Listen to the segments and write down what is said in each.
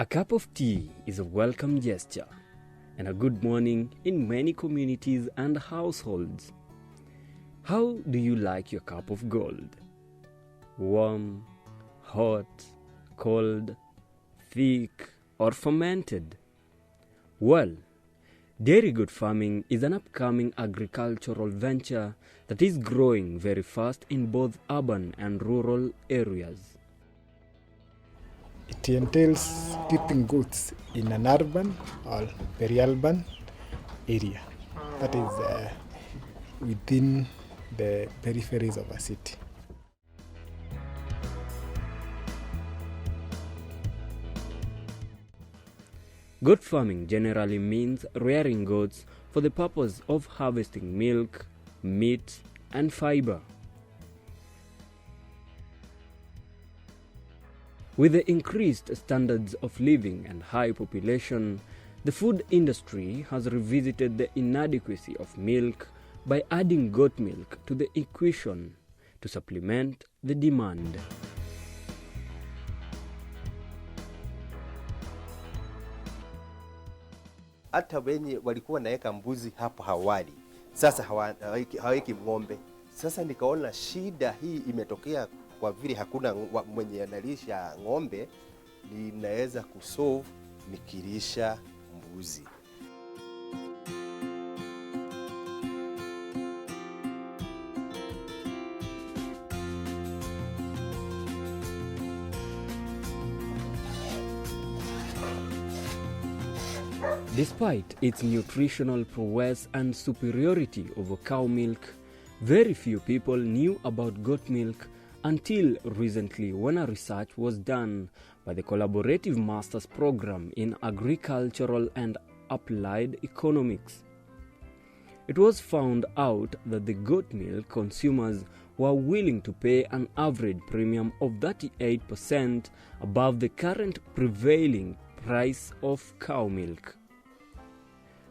A cup of tea is a welcome gesture and a good morning in many communities and households. How do you like your cup of gold? Warm, hot, cold, thick, or fermented? Well, dairy goat farming is an upcoming agricultural venture that is growing very fast in both urban and rural areas. It entails keeping goats in an urban or peri-urban area, that is within the peripheries of a city. Goat farming generally means rearing goats for the purpose of harvesting milk, meat, and fiber. With the increased standards of living and high population, the food industry has revisited the inadequacy of milk by adding goat milk to the equation to supplement the demand. Hata wenye walikuwa naeka mbuzi hapo awali, sasa haweki ng'ombe. Sasa nikaona shida hii imetokea kwa vile hakuna mwenye analisha ng'ombe, ninaweza kusolve nikilisha mbuzi. Despite its nutritional prowess and superiority over cow milk, very few people knew about goat milk until recently, when a research was done by the Collaborative Masters Program in Agricultural and Applied Economics. It was found out that the goat milk consumers were willing to pay an average premium of 38% above the current prevailing price of cow milk.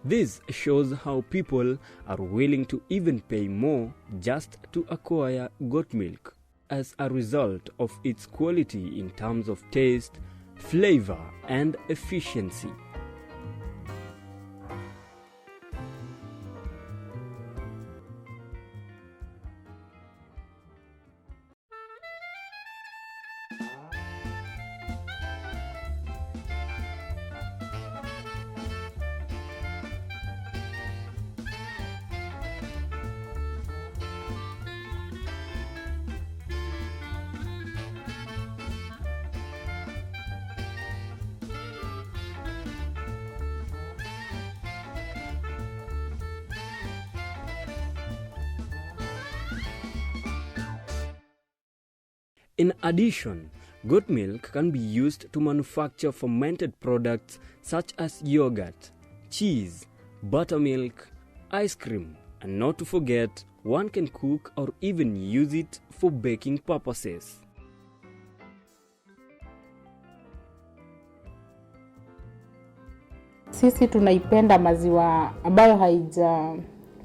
This shows how people are willing to even pay more just to acquire goat milk as a result of its quality in terms of taste, flavor, and efficiency. In addition, goat milk can be used to manufacture fermented products such as yogurt, cheese, buttermilk, ice cream, and not to forget, one can cook or even use it for baking purposes. Sisi tunaipenda maziwa ambayo haija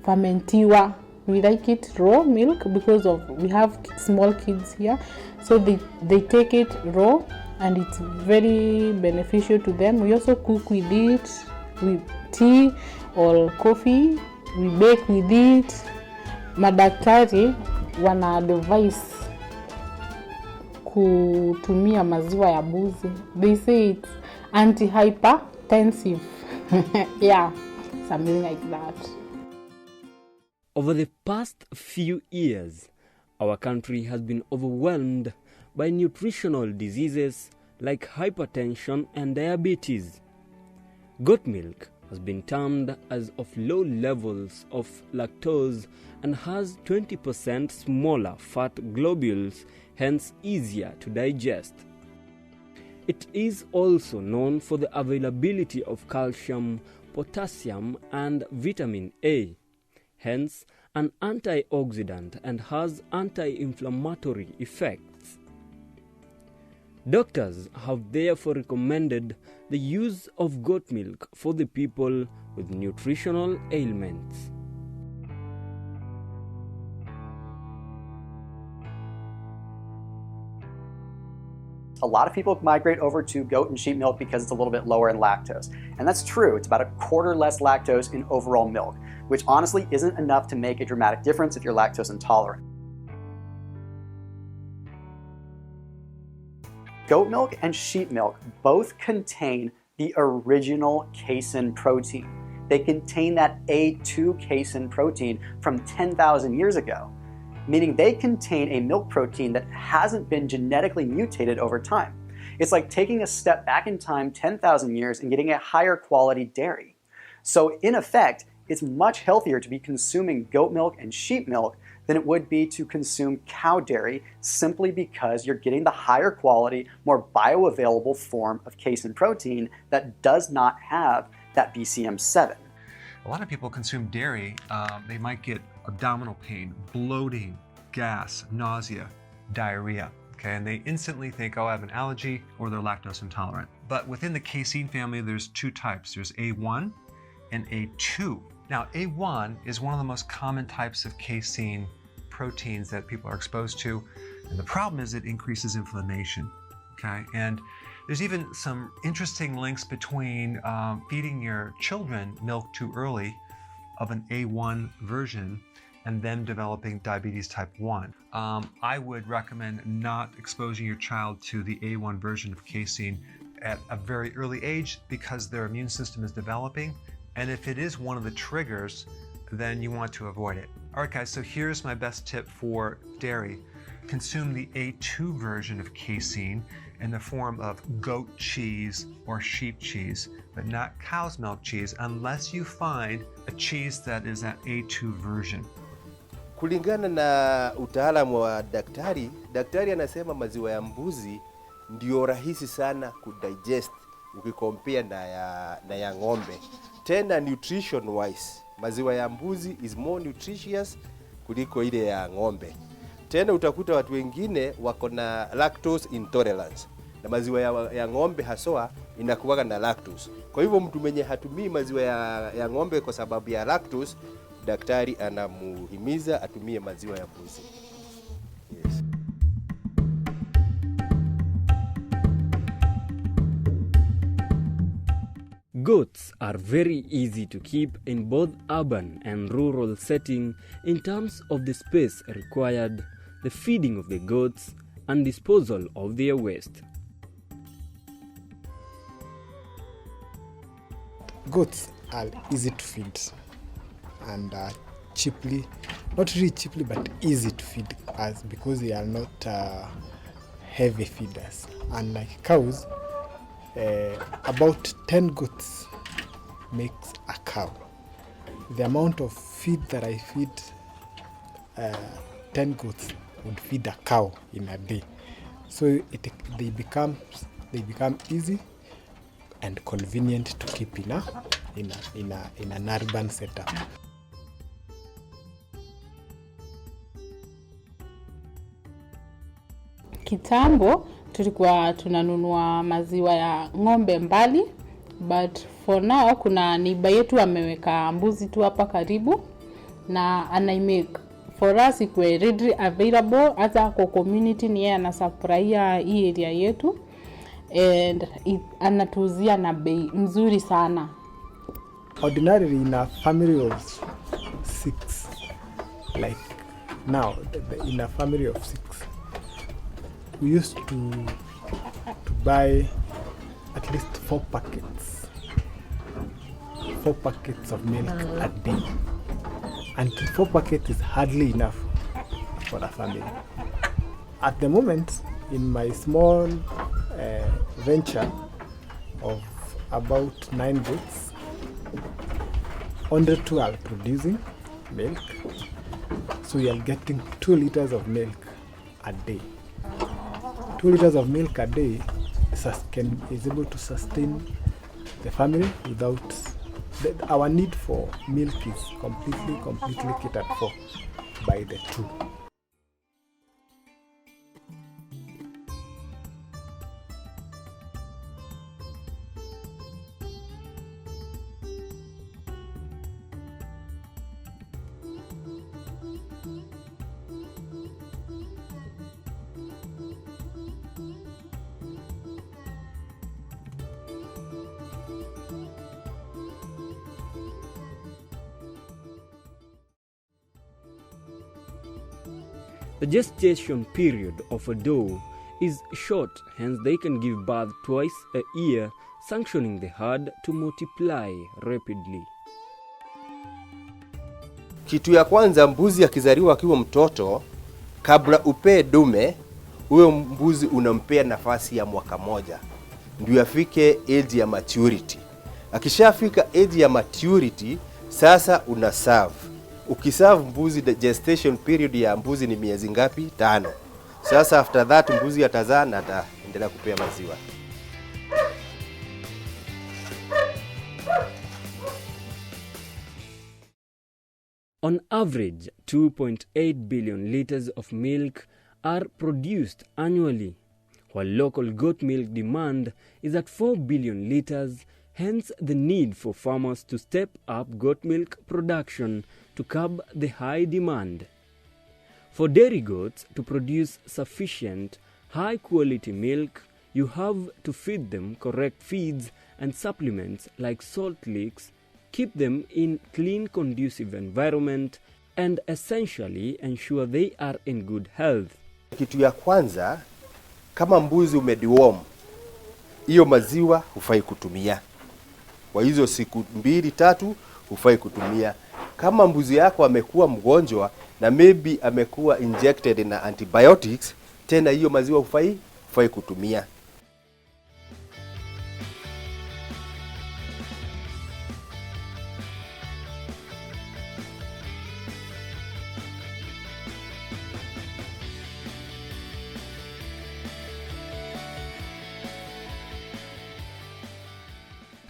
fermentiwa. We like it raw milk because we have small kids here, so they take it raw and it's very beneficial to them. We also cook with it, with tea or coffee, we bake with it. Madaktari wana advise kutumia maziwa ya mbuzi. They say it's anti-hypertensive. Yeah, something like that. Over the past few years, our country has been overwhelmed by nutritional diseases like hypertension and diabetes. Goat milk has been termed as of low levels of lactose and has 20% smaller fat globules, hence easier to digest. It is also known for the availability of calcium, potassium, and vitamin A, hence an antioxidant, and has anti-inflammatory effects. Doctors have therefore recommended the use of goat milk for the people with nutritional ailments. A lot of people migrate over to goat and sheep milk because it's a little bit lower in lactose. And that's true, it's about a quarter less lactose in overall milk, which honestly isn't enough to make a dramatic difference if you're lactose intolerant. Goat milk and sheep milk both contain the original casein protein. They contain that A2 casein protein from 10,000 years ago, meaning they contain a milk protein that hasn't been genetically mutated over time. It's like taking a step back in time 10,000 years and getting a higher quality dairy. So in effect, it's much healthier to be consuming goat milk and sheep milk than it would be to consume cow dairy, simply because you're getting the higher quality, more bioavailable form of casein protein that does not have that BCM7. A lot of people consume dairy, they might get abdominal pain, bloating, gas, nausea, diarrhea, okay? And they instantly think, oh, I have an allergy, or they're lactose intolerant. But within the casein family, there's two types. There's A1 and A2. Now, A1 is one of the most common types of casein proteins that people are exposed to. And the problem is it increases inflammation, okay? And there's even some interesting links between feeding your children milk too early of an A1 version and them developing diabetes type 1. I would recommend not exposing your child to the A1 version of casein at a very early age because their immune system is developing. And if it is one of the triggers, then you want to avoid it. All right, guys, so here's my best tip for dairy. Consume the A2 version of casein in the form of goat cheese or sheep cheese, but not cow's milk cheese unless you find a cheese that is that A2 version. Kulingana na utaalamu wa daktari anasema maziwa ya mbuzi ndio rahisi sana kudigest ukikompare na ya ng'ombe. Tena nutrition wise, maziwa ya mbuzi is more nutritious kuliko ile ya ng'ombe. Tena utakuta watu wengine wako na lactose intolerance, na maziwa ya ng'ombe haswa inakuwa na lactose. Kwa hivyo mtu mwenye hatumii maziwa ya ng'ombe kwa sababu ya lactose, daktari anamuhimiza atumie maziwa ya mbuzi. Yes. Goats are very easy to keep in both urban and rural setting in terms of the space required, the feeding of the goats, and disposal of their waste. Goats are easy to feed and cheaply, not really cheaply, but easy to feed us because they are not heavy feeders. Unlike cows, about 10 goats makes a cow. The amount of feed that I feed 10 goats would feed a cow in a day. So they become easy and convenient to keep in an urban setup. Kitambo tulikuwa tunanunua maziwa ya ng'ombe mbali, but for now kuna neighbor yetu ameweka mbuzi tu hapa karibu na anaimake for us ikwe readily available. Hata kwa community ni yeye anasafurahia hii area yetu and anatuuzia na bei mzuri sana. Ordinarily in a family of 6, like now in a family of 6, we used to buy at least 4 packets of milk a day, and 4 packets is hardly enough for a family. At the moment, in my small venture of about 9 goats, only 2 are producing milk. So you are getting 2 liters of milk a day. 2 liters of milk a day is able to sustain the family without our need for milk is completely catered for by the 2. The gestation period of a doe is short, hence they can give birth twice a year, sanctioning the herd to multiply rapidly. Kitu ya kwanza, mbuzi akizaliwa akiwa mtoto, kabla upee dume, huyo mbuzi unampea nafasi ya mwaka moja ndio afike age ya maturity. Akishafika age ya maturity, sasa una serve. Ukiserve mbuzi, the gestation period ya mbuzi ni miezi ngapi? 5. Sasa after that mbuzi atazaa na ataendelea kupea maziwa. On average, 2.8 billion liters of milk are produced annually, while local goat milk demand is at 4 billion liters, hence the need for farmers to step up goat milk production to curb the high demand. For dairy goats to produce sufficient, high-quality milk, you have to feed them correct feeds and supplements like salt licks, keep them in clean, conducive environment, and essentially ensure they are in good health. Kitu ya kwanza, kama mbuzi umediworm, hiyo maziwa hufai kutumia. Kwa hizo siku 2-3 hufai kutumia. Kama mbuzi yako amekuwa mgonjwa na maybe amekuwa injected na antibiotics, tena hiyo maziwa hufai kutumia.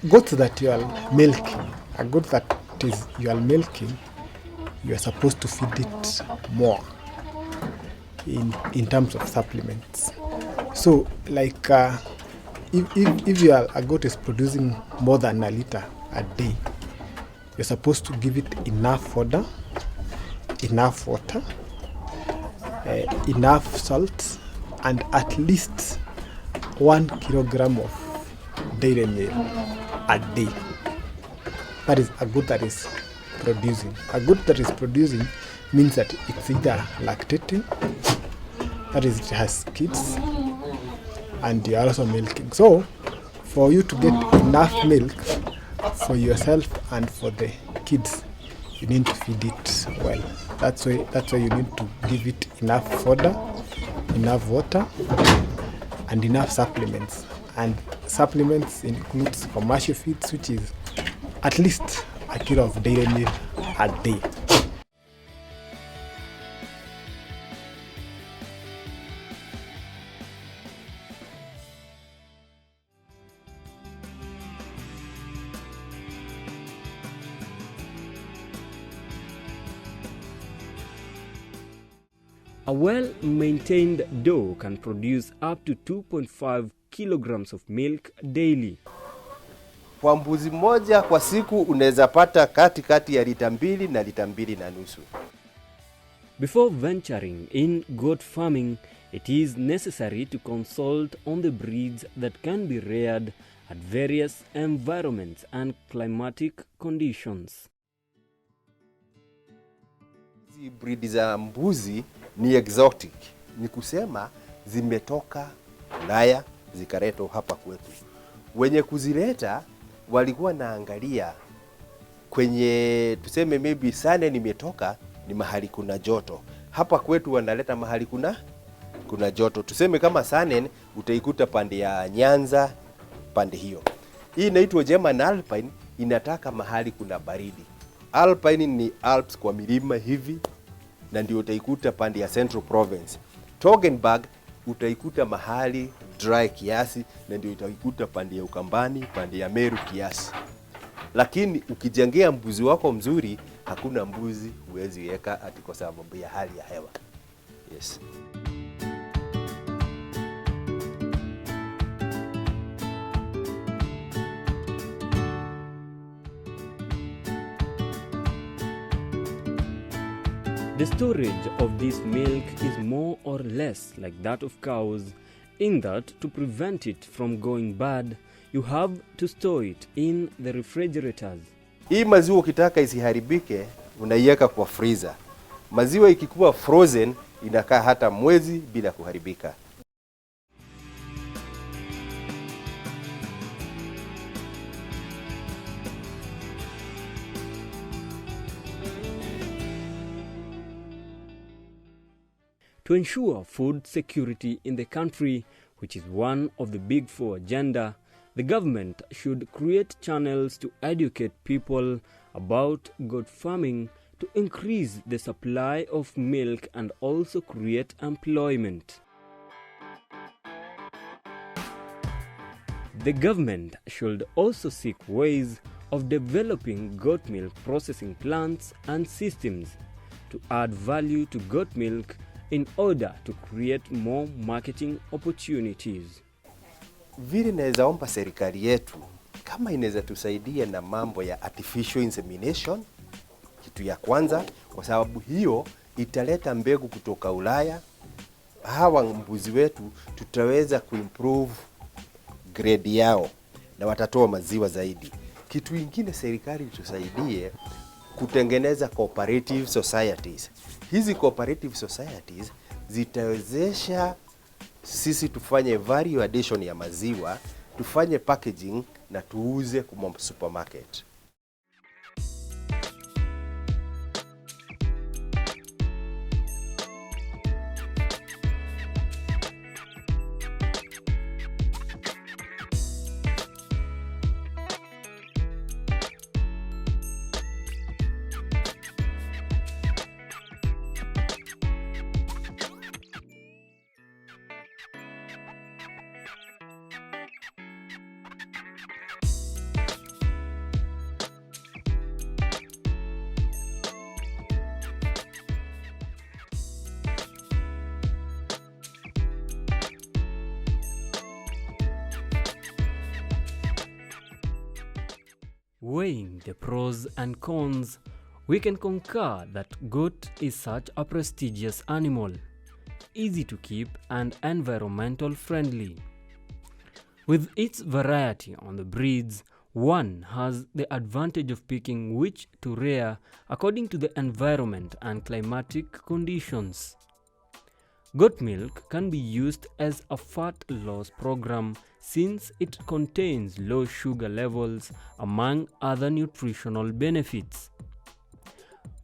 Goats that you are milking, a goat that is you are milking, you are supposed to feed it more in terms of supplements. So like if a goat is producing more than a liter a day, you're supposed to give it enough fodder, enough water, enough salt, and at least 1 kilogram of dairy meal a day. That is a goat that is producing. A goat that is producing means that it's either lactating, that is, it has kids, and you're also milking. So for you to get enough milk for yourself and for the kids, you need to feed it well. That's why you need to give it enough fodder, enough water, and enough supplements. And supplements includes commercial feeds, which is at least 1 kilo of dairy meal a day. A well-maintained doe can produce up to 2.5 kilograms of milk daily. Kwa mbuzi moja kwa siku unaweza pata kati ya lita 2 na lita 2.5. Before venturing in goat farming, it is necessary to consult on the breeds that can be reared at various environments and climatic conditions. Hizi breed za mbuzi ni exotic. Ni kusema zimetoka Ulaya zikaletwa hapa kwetu. Wenye kuzileta walikuwa naangalia kwenye tuseme maybe Sane nimetoka ni mahali kuna joto. Hapa kwetu wanaleta mahali kuna joto. Tuseme kama Sane utaikuta pande ya Nyanza, pande hiyo. Hii inaitwa German Alpine, inataka mahali kuna baridi. Alpine ni Alps kwa milima hivi, na ndio utaikuta pande ya Central Province. Toggenburg utaikuta mahali dry kiasi, na ndio utaikuta pande ya Ukambani, pande ya Meru kiasi. Lakini ukijengea mbuzi wako mzuri, hakuna mbuzi huwezi weka ati kwa sababu ya hali ya hewa. Yes. The storage of this milk is more or less like that of cows, in that to prevent it from going bad, you have to store it in the refrigerators. Hii maziwa ukitaka isiharibike, unaiweka kwa freezer. Maziwa ikikuwa frozen, inakaa hata mwezi bila kuharibika. To ensure food security in the country, which is one of the big four agenda, the government should create channels to educate people about goat farming to increase the supply of milk and also create employment. The government should also seek ways of developing goat milk processing plants and systems to add value to goat milk in order to create more marketing opportunities. Vile naweza omba serikali yetu kama inaweza tusaidia na mambo ya artificial insemination, kitu ya kwanza, kwa sababu hiyo italeta mbegu kutoka Ulaya. Hawa mbuzi wetu tutaweza kuimprove grade yao na watatoa maziwa zaidi. Kitu kingine serikali tusaidie kutengeneza cooperative societies. Hizi cooperative societies zitawezesha sisi tufanye value addition ya maziwa, tufanye packaging na tuuze kwa supermarket. Weighing the pros and cons, we can concur that goat is such a prestigious animal, easy to keep and environmental friendly. With its variety on the breeds, one has the advantage of picking which to rear according to the environment and climatic conditions. Goat milk can be used as a fat loss program since it contains low sugar levels among other nutritional benefits.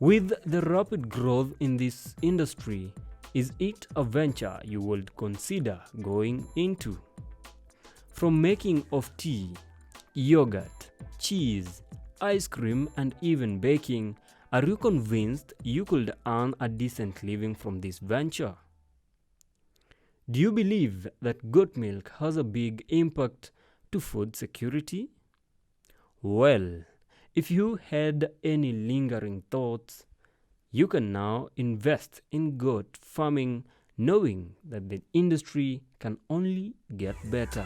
With the rapid growth in this industry, is it a venture you would consider going into? From making of tea, yogurt, cheese, ice cream and even baking, are you convinced you could earn a decent living from this venture? Do you believe that goat milk has a big impact to food security? Well, if you had any lingering thoughts, you can now invest in goat farming knowing that the industry can only get better.